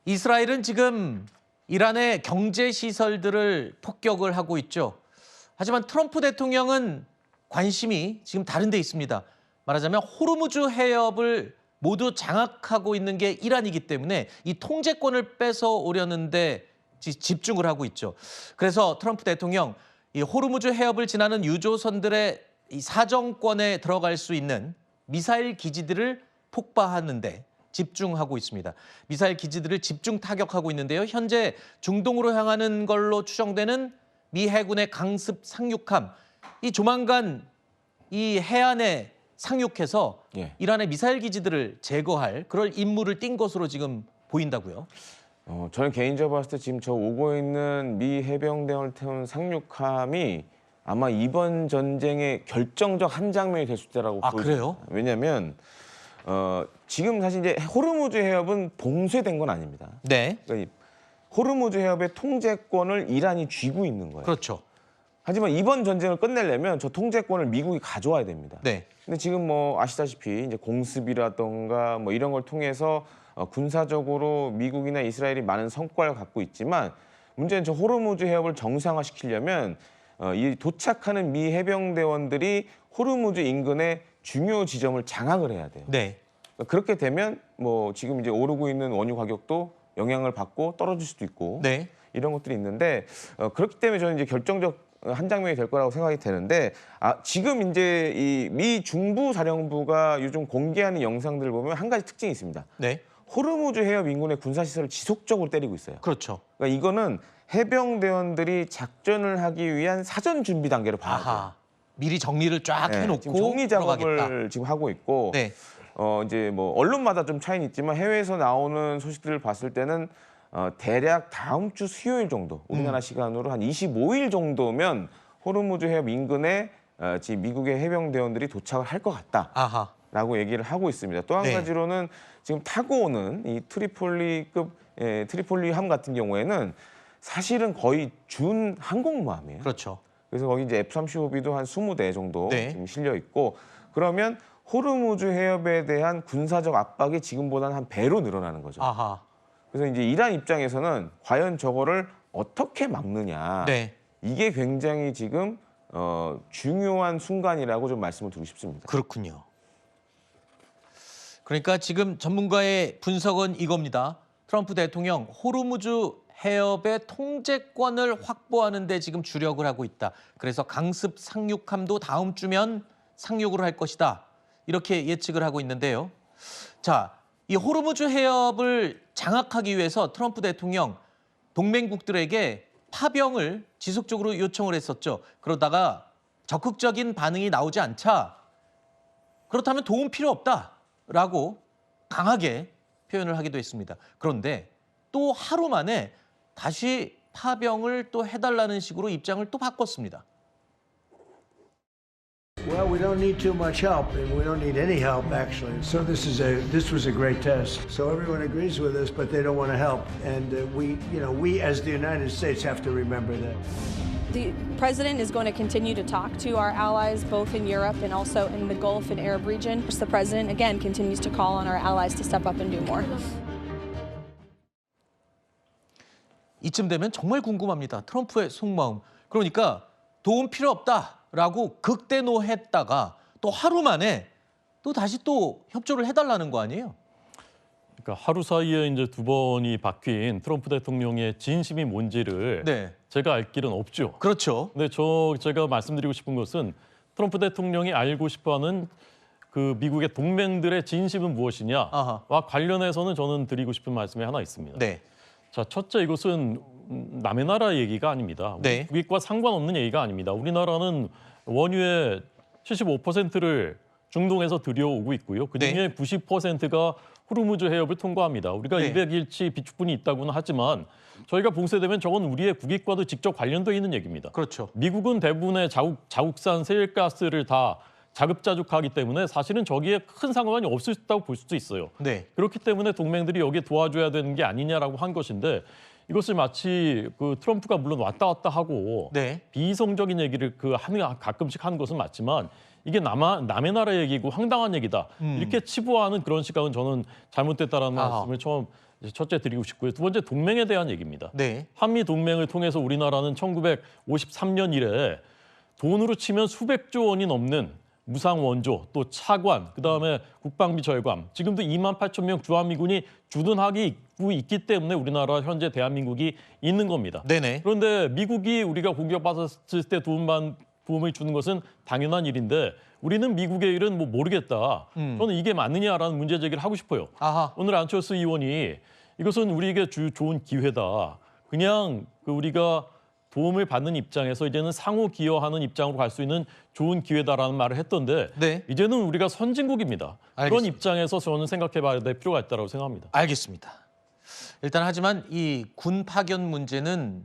이스라엘은 지금 이란의 경제 시설들을 폭격을 하고 있죠. 하지만 트럼프 대통령은 관심이 지금 다른 데 있습니다. 말하자면 호르무즈 해협을 모두 장악하고 있는 게 이란이기 때문에 이 통제권을 뺏어오려는데 집중을 하고 있죠. 그래서 트럼프 대통령 이 호르무즈 해협을 지나는 유조선들의 이 사정권에 들어갈 수 있는 미사일 기지들을 폭파하는데 집중하고 있습니다. 미사일 기지들을 집중 타격하고 있는데요. 현재 중동으로 향하는 걸로 추정되는 미 해군의 강습 상륙함, 이 조만간 이 해안에 상륙해서 이란의 미사일 기지들을 제거할 그럴 임무를 띈 것으로 지금 보인다고요. 저는 개인적으로 봤을 때 지금 저 오고 있는 미 해병대원을 태운 상륙함이 아마 이번 전쟁의 결정적 한 장면이 될 수 있다라고 보여요. 그래요? 왜냐하면 지금 사실 이제 호르무즈 해협은 봉쇄된 건 아닙니다. 네. 그러니까 호르무즈 해협의 통제권을 이란이 쥐고 있는 거예요. 그렇죠. 하지만 이번 전쟁을 끝내려면 저 통제권을 미국이 가져와야 됩니다. 네. 근데 지금 뭐 아시다시피 이제 공습이라던가 뭐 이런 걸 통해서 군사적으로 미국이나 이스라엘이 많은 성과를 갖고 있지만 문제는 저 호르무즈 해협을 정상화시키려면 이 도착하는 미 해병대원들이 호르무즈 인근의 중요 지점을 장악을 해야 돼요. 네. 그렇게 되면 뭐 지금 이제 오르고 있는 원유 가격도 영향을 받고 떨어질 수도 있고 네. 이런 것들이 있는데 그렇기 때문에 저는 이제 결정적 한 장면이 될 거라고 생각이 되는데 지금 이제 이 미 중부 사령부가 요즘 공개하는 영상들을 보면 한 가지 특징이 있습니다. 네. 호르무즈 해협 인근의 군사 시설을 지속적으로 때리고 있어요. 그렇죠. 그러니까 이거는 해병대원들이 작전을 하기 위한 사전 준비 단계를 봐야 돼요. 미리 정리를 쫙 해놓고 지금 정리 작업을 들어가겠다. 지금 하고 있고 네. 이제 뭐 언론마다 좀 차이는 있지만 해외에서 나오는 소식들을 봤을 때는 대략 다음 주 수요일 정도 우리나라 시간으로 한 25일 정도면 호르무즈 해협 인근에 지금 미국의 해병대원들이 도착을 할 것 같다라고 얘기를 하고 있습니다. 또 한 네. 가지로는 지금 타고 오는 이 트리폴리급 트리폴리함 같은 경우에는 사실은 거의 준 항공모함이에요. 그렇죠. 그래서 거기 이제 F-35B도 한 20대 정도 네. 지금 실려 있고 그러면 호르무즈 해협에 대한 군사적 압박이 지금보다는 한 배로 늘어나는 거죠. 그래서 이제 이란 입장에서는 과연 저거를 어떻게 막느냐. 네. 이게 굉장히 지금 중요한 순간이라고 좀 말씀을 드리고 싶습니다. 그렇군요. 그러니까 지금 전문가의 분석은 이겁니다. 트럼프 대통령 호르무즈 해협의 통제권을 확보하는 데 지금 주력을 하고 있다. 그래서 강습 상륙함도 다음 주면 상륙을 할 것이다. 이렇게 예측을 하고 있는데요. 자, 이 호르무즈 해협을 장악하기 위해서 트럼프 대통령 동맹국들에게 파병을 지속적으로 요청을 했었죠. 그러다가 적극적인 반응이 나오지 않자 그렇다면 도움 필요 없다라고 강하게 표현을 하기도 했습니다. 그런데 또 하루 만에 다시 파병을 또 해달라는 식으로 입장을 또 바꿨습니다. Well, we don't need too much help, and we don't need any help actually. So this was a great test. So everyone agrees with us, but they don't want to help, and we as the United States have to remember that. The president is going to continue to talk to our allies, both in Europe and also in the Gulf and Arab region. The president again continues to call on our allies to step up and do more. 이쯤 되면 정말 궁금합니다. 트럼프의 속마음. 그러니까 도움 필요 없다라고 극대노했다가 또 하루 만에 또 다시 또 협조를 해달라는 거 아니에요? 그러니까 하루 사이에 이제 두 번이 바뀐 트럼프 대통령의 진심이 뭔지를 제가 알 길은 없죠. 그렇죠. 근데 제가 말씀드리고 싶은 것은 트럼프 대통령이 알고 싶어하는 그 미국의 동맹들의 진심은 무엇이냐와 관련해서는 저는 드리고 싶은 말씀이 하나 있습니다. 자, 첫째, 이것은 남의 나라 얘기가 아닙니다. 국익과 상관없는 얘기가 아닙니다. 우리나라는 원유의 75%를 중동에서 들여오고 있고요. 그중에 90%가 호르무즈 해협을 통과합니다. 우리가 200일치 비축분이 있다고는 하지만 저희가 봉쇄되면 저건 우리의 국익과도 직접 관련되어 있는 얘기입니다. 그렇죠. 미국은 대부분의 자국산 세일가스를 다 자급자족하기 때문에 사실은 저기에 큰 상관이 없을 수 있다고 볼 수도 있어요. 그렇기 때문에 동맹들이 여기에 도와줘야 되는 게 아니냐라고 한 것인데 이것을 마치 그 트럼프가 물론 왔다 갔다 하고 비이성적인 얘기를 가끔씩 하는 것은 맞지만 이게 남의 나라 얘기고 황당한 얘기다. 이렇게 치부하는 그런 시각은 저는 잘못됐다라는 말씀을 처음 첫째 드리고 싶고요. 두 번째 동맹에 대한 얘기입니다. 네. 한미 동맹을 통해서 우리나라는 1953년 이래 돈으로 치면 수백조 원이 넘는 무상 원조, 또 차관, 그다음에 국방비 절감, 지금도 28,000명 주한미군이 주둔하고 있기 때문에 우리나라 현재 대한민국이 있는 겁니다. 네네. 그런데 미국이 우리가 공격받았을 때 도움을 주는 것은 당연한 일인데 우리는 미국의 일은 뭐 모르겠다. 저는 이게 맞느냐라는 문제 제기를 하고 싶어요. 아하. 오늘 안철수 의원이 이것은 우리에게 좋은 기회다. 그냥 우리가 도움을 받는 입장에서 이제는 상호 기여하는 입장으로 갈 수 있는 좋은 기회다라는 말을 했던데 네. 이제는 우리가 선진국입니다. 그런 알겠습니다. 입장에서 저는 생각해봐야 될 필요가 있다고 생각합니다. 알겠습니다. 일단 하지만 이 군 파견 문제는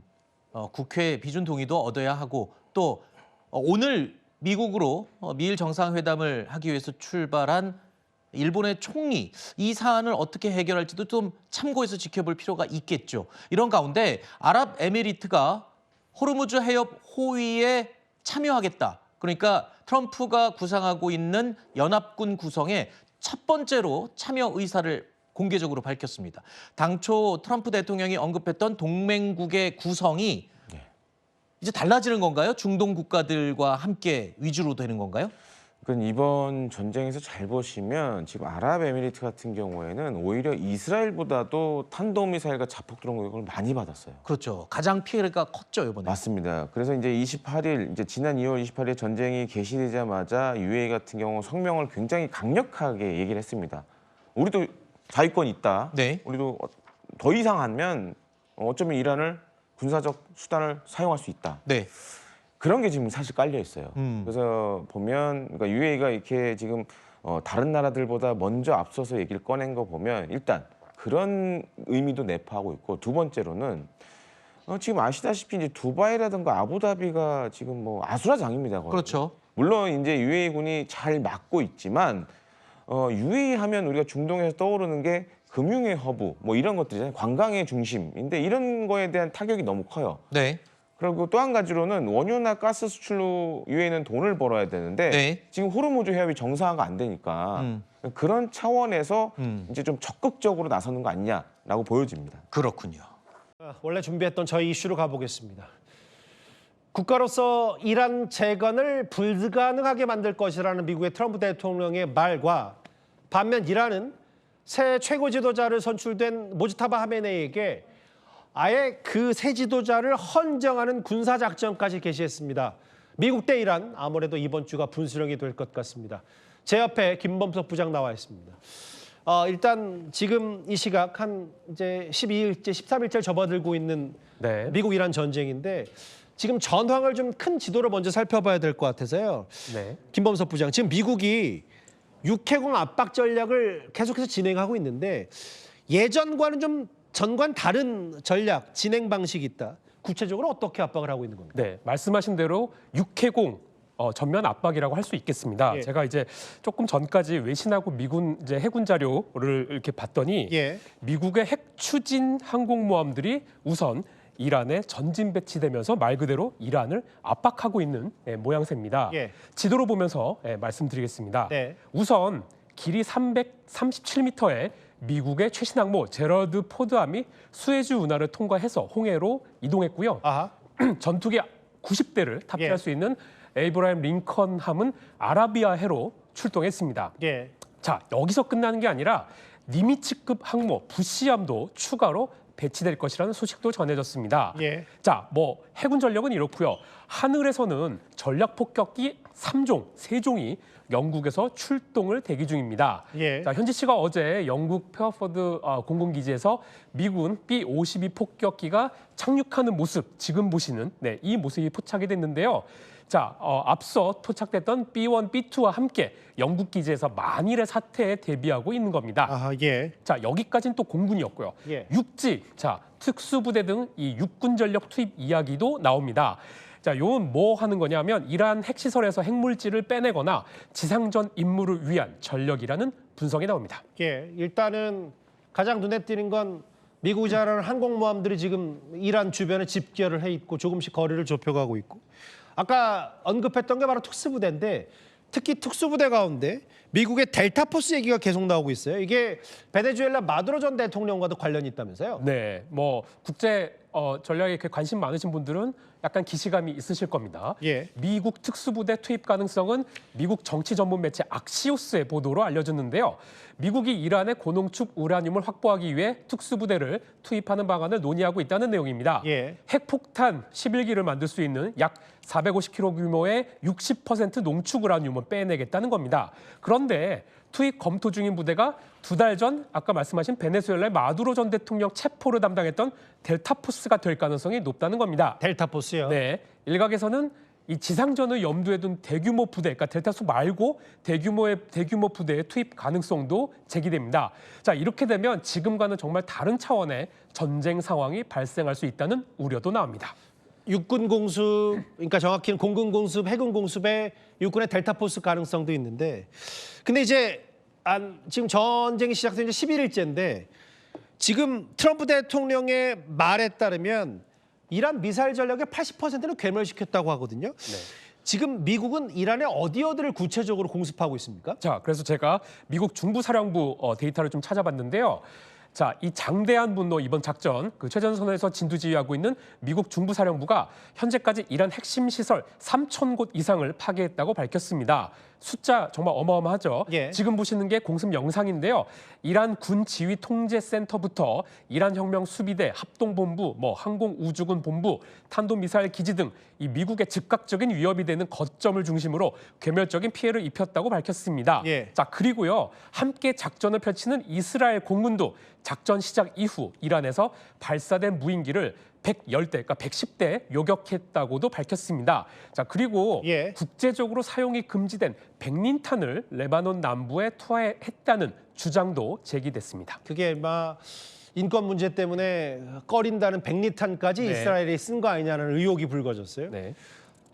국회 비준 동의도 얻어야 하고 또 오늘 미국으로 미일 정상회담을 하기 위해서 출발한 일본의 총리 이 사안을 어떻게 해결할지도 좀 참고해서 지켜볼 필요가 있겠죠. 이런 가운데 아랍에미리트가 호르무즈 해협 호위에 참여하겠다. 그러니까 트럼프가 구상하고 있는 연합군 구성에 첫 번째로 참여 의사를 공개적으로 밝혔습니다. 당초 트럼프 대통령이 언급했던 동맹국의 구성이 이제 달라지는 건가요? 중동 국가들과 함께 위주로 되는 건가요? 그러니까 이번 전쟁에서 잘 보시면 지금 아랍에미리트 같은 경우에는 오히려 이스라엘보다도 탄도미사일과 자폭 드론 공격을 많이 받았어요. 그렇죠. 가장 피해가 컸죠, 이번에. 맞습니다. 그래서 이제 28일, 이제 지난 2월 28일 전쟁이 개시되자마자 UAE 같은 경우 성명을 굉장히 강력하게 얘기를 했습니다. 우리도 자위권 있다. 네. 우리도 더 이상 하면 어쩌면 이란을 군사적 수단을 사용할 수 있다. 네. 그런 게 지금 사실 깔려 있어요. 그래서 보면 그러니까 UAE가 이렇게 지금 다른 나라들보다 먼저 앞서서 얘기를 꺼낸 거 보면 일단 그런 의미도 내포하고 있고 두 번째로는 지금 아시다시피 이제 두바이라든가 아부다비가 지금 뭐 아수라장입니다. 거의. 그렇죠. 물론 이제 UAE 군이 잘 막고 있지만 UAE 하면 우리가 중동에서 떠오르는 게 금융의 허브 뭐 이런 것들이잖아요. 관광의 중심인데 이런 거에 대한 타격이 너무 커요. 네. 그리고 또 한 가지로는 원유나 가스 수출로 UAE는 돈을 벌어야 되는데 네. 지금 호르무즈 해협이 정상화가 안 되니까 그런 차원에서 이제 좀 적극적으로 나서는 거 아니냐라고 보여집니다. 그렇군요. 원래 준비했던 저희 이슈로 가보겠습니다. 국가로서 이란 재건을 불가능하게 만들 것이라는 미국의 트럼프 대통령의 말과 반면 이란은 새 최고 지도자를 선출된 모지타바 하메네이에게 아예 그 새 지도자를 헌정하는 군사작전까지 개시했습니다. 미국 대 이란 아무래도 이번 주가 분수령이 될 것 같습니다. 제 옆에 김범석 부장 나와 있습니다. 일단 지금 이 시각 한 이제 12일째, 13일째 접어들고 있는 네. 미국 이란 전쟁인데 지금 전황을 좀 큰 지도를 먼저 살펴봐야 될 것 같아서요. 네. 김범석 부장, 지금 미국이 육해공 압박 전략을 계속해서 진행하고 있는데 예전과는 좀 전과는 다른 전략, 진행 방식이 있다. 구체적으로 어떻게 압박을 하고 있는 겁니까? 네, 말씀하신 대로 육해공 전면 압박이라고 할 수 있겠습니다. 예. 제가 이제 조금 전까지 외신하고 미군 이제 해군 자료를 이렇게 봤더니 예. 미국의 핵 추진 항공모함들이 우선 이란에 전진 배치되면서 말 그대로 이란을 압박하고 있는 모양새입니다. 예. 지도로 보면서 말씀드리겠습니다. 네. 우선 길이 337m의 미국의 최신 항모 제러드 포드함이 수에즈 운하를 통과해서 홍해로 이동했고요. 아하. 전투기 90대를 탑재할 예. 수 있는 에이브라임 링컨함은 아라비아해로 출동했습니다. 예. 자, 여기서 끝나는 게 아니라 니미츠급 항모 부시함도 추가로 배치될 것이라는 소식도 전해졌습니다. 예. 자, 뭐 해군 전력은 이렇고요. 하늘에서는 전략 폭격기 3종이 영국에서 출동을 대기 중입니다. 예. 자, 현지 시각 어제 영국 페어포드 공군기지에서 미군 B-52 폭격기가 착륙하는 모습, 지금 보시는 이 모습이 포착이 됐는데요. 자, 앞서 포착됐던 B1, B2와 함께 영국 기지에서 만일의 사태에 대비하고 있는 겁니다. 아하, 예. 자, 여기까지는 또 공군이었고요. 예. 육지, 자, 특수부대 등 이 육군 전력 투입 이야기도 나옵니다. 자, 요건 뭐 하는 거냐면 이란 핵시설에서 핵물질을 빼내거나 지상전 임무를 위한 전력이라는 분석이 나옵니다. 예. 일단은 가장 눈에 띄는 건 미국이 잘하는 항공모함들이 지금 이란 주변에 집결을 해 있고 조금씩 거리를 좁혀가고 있고 아까 언급했던 게 바로 특수부대인데 특히 특수부대 가운데 미국의 델타포스 얘기가 계속 나오고 있어요. 이게 베네수엘라 마두로 전 대통령과도 관련이 있다면서요? 네, 뭐 국제 전략에 이렇게 관심 많으신 분들은 약간 기시감이 있으실 겁니다. 예. 미국 특수부대 투입 가능성은 미국 정치 전문 매체 악시오스의 보도로 알려졌는데요. 미국이 이란의 고농축 우라늄을 확보하기 위해 특수부대를 투입하는 방안을 논의하고 있다는 내용입니다. 예. 핵폭탄 11기를 만들 수 있는 약 450kg 규모의 60% 농축 우라늄을 빼내겠다는 겁니다. 그런데 투입 검토 중인 부대가 2달 전 아까 말씀하신 베네수엘라의 마두로 전 대통령 체포를 담당했던 델타포스가 될 가능성이 높다는 겁니다. 델타포스요? 네, 일각에서는 이 지상전을 염두에 둔 대규모 부대, 그러니까 델타포스 말고 대규모 부대의 투입 가능성도 제기됩니다. 자, 이렇게 되면 지금과는 정말 다른 차원의 전쟁 상황이 발생할 수 있다는 우려도 나옵니다. 육군 공습, 그러니까 정확히는 공군 공습, 해군 공습에 육군의 델타포스 가능성도 있는데, 근데 이제 지금 전쟁이 시작된 지 11일째인데 지금 트럼프 대통령의 말에 따르면 이란 미사일 전력의 80%는 괴멸시켰다고 하거든요. 네. 지금 미국은 이란의 어디를 구체적으로 공습하고 있습니까? 자, 그래서 제가 미국 중부사령부 데이터를 좀 찾아봤는데요. 자, 이 장대한 분노 이번 작전, 그 최전선에서 진두지휘하고 있는 미국 중부사령부가 현재까지 이란 핵심 시설 3,000곳 이상을 파괴했다고 밝혔습니다. 숫자 정말 어마어마하죠. 예. 지금 보시는 게 공습 영상인데요. 이란 군지휘통제센터부터 이란 혁명 수비대, 합동본부, 항공우주군 본부, 탄도미사일 기지 등 이 미국의 즉각적인 위협이 되는 거점을 중심으로 괴멸적인 피해를 입혔다고 밝혔습니다. 예. 자, 그리고요. 함께 작전을 펼치는 이스라엘 공군도 작전 시작 이후 이란에서 발사된 무인기를 110대, 그러니까 110대 요격했다고도 밝혔습니다. 자, 그리고 예. 국제적으로 사용이 금지된 백린탄을 레바논 남부에 투하했다는 주장도 제기됐습니다. 그게 인권 문제 때문에 꺼린다는 백리탄까지 네. 이스라엘이 쓴 거 아니냐는 의혹이 불거졌어요. 네.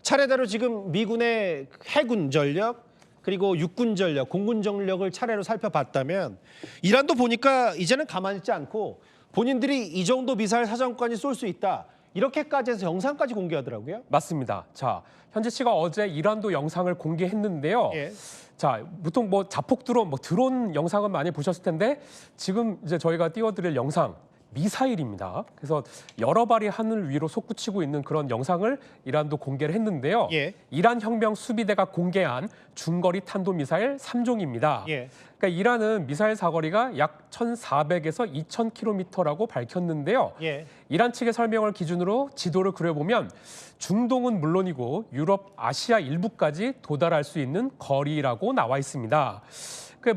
차례대로 지금 미군의 해군 전력 그리고 육군 전력, 공군 전력을 차례로 살펴봤다면 이란도 보니까 이제는 가만히 있지 않고 본인들이 이 정도 미사일 사정까지 쏠 수 있다. 이렇게까지 해서 영상까지 공개하더라고요. 맞습니다. 자, 현재 씨가 어제 이란도 영상을 공개했는데요. 예. 자, 보통 자폭 드론 영상은 많이 보셨을 텐데 지금 이제 저희가 띄워드릴 영상 미사일입니다. 그래서 여러 발이 하늘 위로 솟구치고 있는 그런 영상을 이란도 공개를 했는데요. 예. 이란 혁명 수비대가 공개한 중거리 탄도미사일 3종입니다. 예. 그러니까 이란은 미사일 사거리가 약 1,400에서 2,000km라고 밝혔는데요. 예. 이란 측의 설명을 기준으로 지도를 그려보면 중동은 물론이고 유럽, 아시아 일부까지 도달할 수 있는 거리라고 나와 있습니다.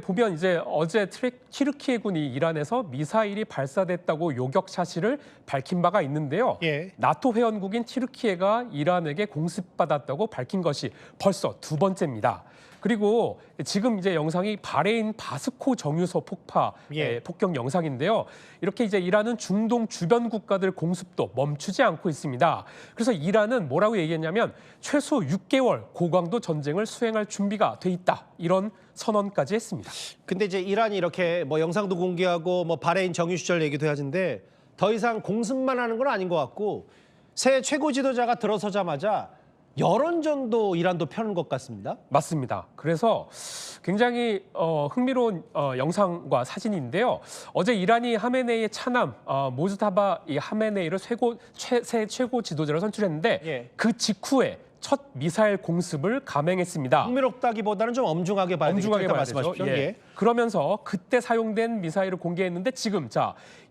보면 이제 어제 튀르키예군이 이란에서 미사일이 발사됐다고 요격 사실을 밝힌 바가 있는데요. 예. 나토 회원국인 튀르키예가 이란에게 공습받았다고 밝힌 것이 벌써 2번째입니다. 그리고 지금 이제 영상이 바레인 바스코 정유소 폭파 예. 폭격 영상인데요. 이렇게 이제 이란은 중동 주변 국가들 공습도 멈추지 않고 있습니다. 그래서 이란은 뭐라고 얘기했냐면 최소 6개월 고강도 전쟁을 수행할 준비가 돼 있다. 이런 선언까지 했습니다. 근데 이제 이란이 이렇게 영상도 공개하고 바레인 정유 시절 얘기도 하는데 더 이상 공습만 하는 건 아닌 것 같고 새 최고 지도자가 들어서자마자 여론전도 이란도 펴는 것 같습니다. 맞습니다. 그래서 굉장히 흥미로운 영상과 사진인데요. 어제 이란이 하메네이의 차남 모즈타바 이 하메네이를 새 최고 지도자로 선출했는데 예. 그 직후에 첫 미사일 공습을 감행했습니다. 흥미롭다기보다는 좀 엄중하게 봐야 되겠죠. 엄중하게 일단 봐야 되죠. 말씀하십시오. 예. 예. 그러면서 그때 사용된 미사일을 공개했는데 지금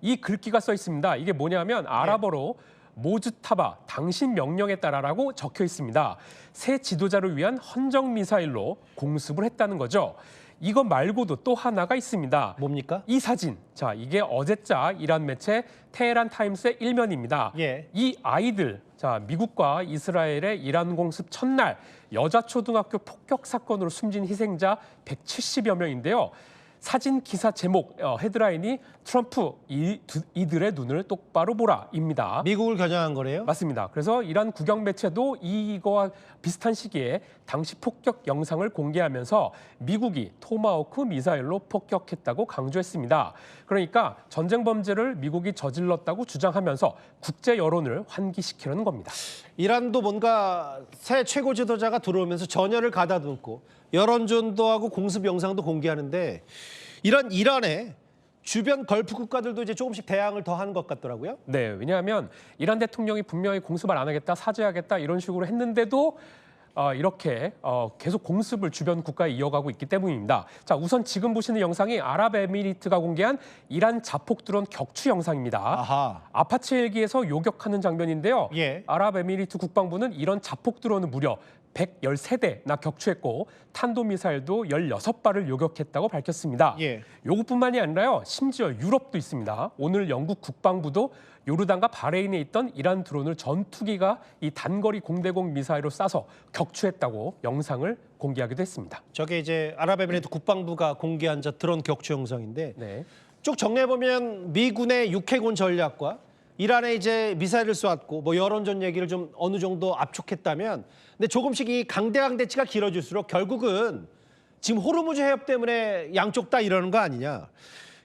이 글귀가 써 있습니다. 이게 뭐냐면 아랍어로 모즈타바 당신 명령에 따라라고 적혀 있습니다. 새 지도자를 위한 헌정 미사일로 공습을 했다는 거죠. 이거 말고도 또 하나가 있습니다. 뭡니까? 이 사진. 자, 이게 어제자 이란 매체 테헤란 타임스의 일면입니다. 예. 이 아이들, 자, 미국과 이스라엘의 이란 공습 첫날 여자 초등학교 폭격 사건으로 숨진 희생자 170여 명인데요. 사진 기사 제목 헤드라인이 트럼프 이들의 눈을 똑바로 보라입니다. 미국을 겨냥한 거래요? 맞습니다. 그래서 이란 국영 매체도 이거와 비슷한 시기에 당시 폭격 영상을 공개하면서 미국이 토마호크 미사일로 폭격했다고 강조했습니다. 그러니까 전쟁 범죄를 미국이 저질렀다고 주장하면서 국제 여론을 환기시키려는 겁니다. 이란도 뭔가 새 최고 지도자가 들어오면서 전열을 가다듬고 여론전도하고 공습 영상도 공개하는데 이런 이란의 주변 걸프 국가들도 이제 조금씩 대항을 더 한 것 같더라고요. 네, 왜냐하면 이란 대통령이 분명히 공습을 안 하겠다, 사죄하겠다 이런 식으로 했는데도 이렇게 계속 공습을 주변 국가에 이어가고 있기 때문입니다. 자, 우선 지금 보시는 영상이 아랍에미리트가 공개한 이란 자폭 드론 격추 영상입니다. 아하. 아파트 헬기에서 요격하는 장면인데요. 예. 아랍에미리트 국방부는 이런 자폭 드론을 무려 113대나 격추했고 탄도미사일도 16발을 요격했다고 밝혔습니다. 예. 요것뿐만이 아니라요. 심지어 유럽도 있습니다. 오늘 영국 국방부도 요르단과 바레인에 있던 이란 드론을 전투기가 이 단거리 공대공 미사일로 쏴서 격추했다고 영상을 공개하기도 했습니다. 저게 이제 아랍에미리트 국방부가 공개한 저 드론 격추 영상인데 네. 쭉 정리해 보면 미군의 육해군 전략과 이란에 이제 미사일을 쏘았고 뭐 여론전 얘기를 좀 어느 정도 압축했다면, 근데 조금씩 이 강대치가 길어질수록 결국은 지금 호르무즈 해협 때문에 양쪽 다 이러는 거 아니냐.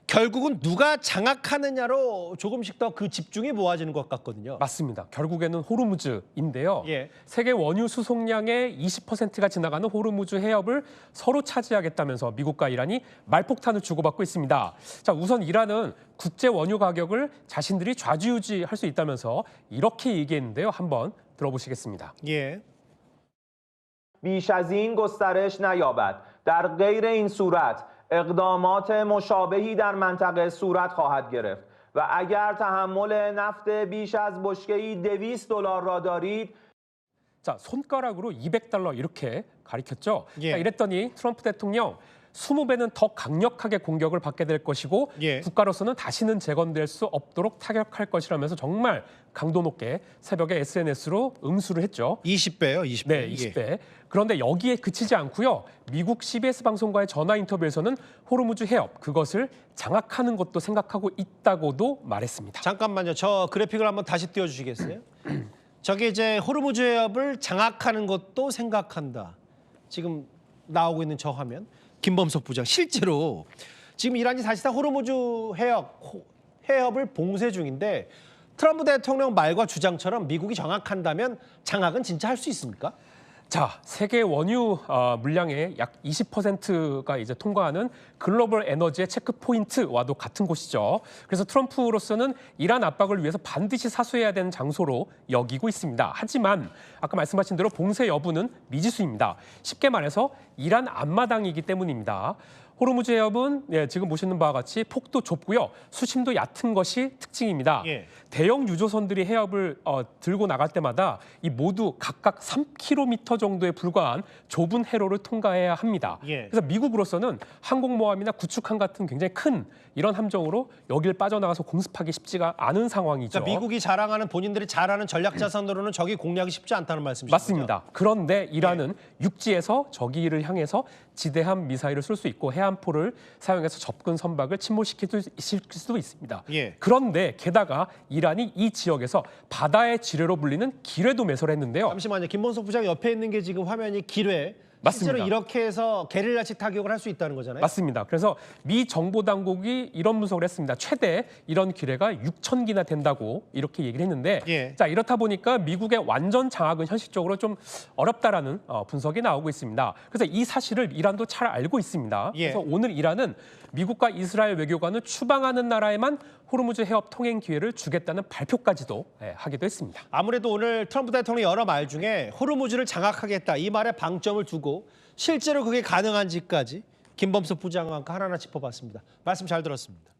결국은 누가 장악하느냐로 조금씩 더 그 집중이 모아지는 것 같거든요. 맞습니다. 결국에는 호르무즈인데요. 예. 세계 원유 수송량의 20%가 지나가는 호르무즈 해협을 서로 차지하겠다면서 미국과 이란이 말폭탄을 주고받고 있습니다. 자, 우선 이란은 국제 원유 가격을 자신들이 좌지우지할 수 있다면서 이렇게 얘기했는데요. 한번 들어보시겠습니다. 예. بیش از این گسترش نیابد. در غیر این صورت اقدامات مشابهی در منطقه صورت خواهد گرفت و اگر تحمل نفت بیش از بشکه‌ای $200 را دارید 자, 손가락으로 $200 이렇게 가리켰죠. 예. 자, 이랬더니 트럼프 대통령 20배는 더 강력하게 공격을 받게 될 것이고 예. 국가로서는 다시는 재건될 수 없도록 타격할 것이라면서 정말 강도 높게 새벽에 SNS로 응수를 했죠. 20배요, 20배. 네, 20배. 그런데 여기에 그치지 않고요. 미국 CBS 방송과의 전화 인터뷰에서는 호르무즈 해협, 그것을 장악하는 것도 생각하고 있다고도 말했습니다. 잠깐만요. 저 그래픽을 한번 다시 띄워주시겠어요? 저게 이제 호르무즈 해협을 장악하는 것도 생각한다. 지금 나오고 있는 저 화면. 김범석 부장. 실제로 지금 이란이 사실상 호르무즈 해협을 봉쇄 중인데 트럼프 대통령 말과 주장처럼 미국이 장악한다면 장악은 진짜 할 수 있습니까? 자, 세계 원유 물량의 약 20%가 이제 통과하는 글로벌 에너지의 체크 포인트와도 같은 곳이죠. 그래서 트럼프로서는 이란 압박을 위해서 반드시 사수해야 되는 장소로 여기고 있습니다. 하지만 아까 말씀하신 대로 봉쇄 여부는 미지수입니다. 쉽게 말해서 이란 앞마당이기 때문입니다. 호르무즈 해협은 지금 보시는 바와 같이 폭도 좁고요. 수심도 얕은 것이 특징입니다. 예. 대형 유조선들이 해협을 들고 나갈 때마다 이 모두 각각 3km 정도에 불과한 좁은 해로를 통과해야 합니다. 예. 그래서 미국으로서는 항공모함이나 구축함 같은 굉장히 큰 이런 함정으로 여기를 빠져나가서 공습하기 쉽지가 않은 상황이죠. 그러니까 미국이 자랑하는 본인들이 잘하는 전략 자산으로는 적이 공략이 쉽지 않다는 말씀이시죠? 맞습니다. 그런데 이란은 육지에서 저기를 향해서 지대함 미사일을 쏠 수 있고 해안포를 사용해서 접근 선박을 침몰시킬 수도 있습니다. 예. 그런데 게다가 이란이 이 지역에서 바다의 지뢰로 불리는 기뢰도 매설했는데요. 잠시만요. 김범석 부장 옆에 있는 게 지금 화면이 기뢰. 맞습니다. 실제로 이렇게 해서 게릴라식 타격을 할 수 있다는 거잖아요. 맞습니다. 그래서 미 정보 당국이 이런 분석을 했습니다. 최대 이런 기뢰가 6,000기나 된다고 이렇게 얘기를 했는데 예. 자, 이렇다 보니까 미국의 완전 장악은 현실적으로 좀 어렵다라는 분석이 나오고 있습니다. 그래서 이 사실을 이란도 잘 알고 있습니다. 예. 그래서 오늘 이란은 미국과 이스라엘 외교관을 추방하는 나라에만 호르무즈 해협 통행 기회를 주겠다는 발표까지도 하기도 했습니다. 아무래도 오늘 트럼프 대통령 여러 말 중에 호르무즈를 장악하겠다 이 말에 방점을 두고 실제로 그게 가능한지까지 김범석 부장과 하나하나 짚어봤습니다. 말씀 잘 들었습니다.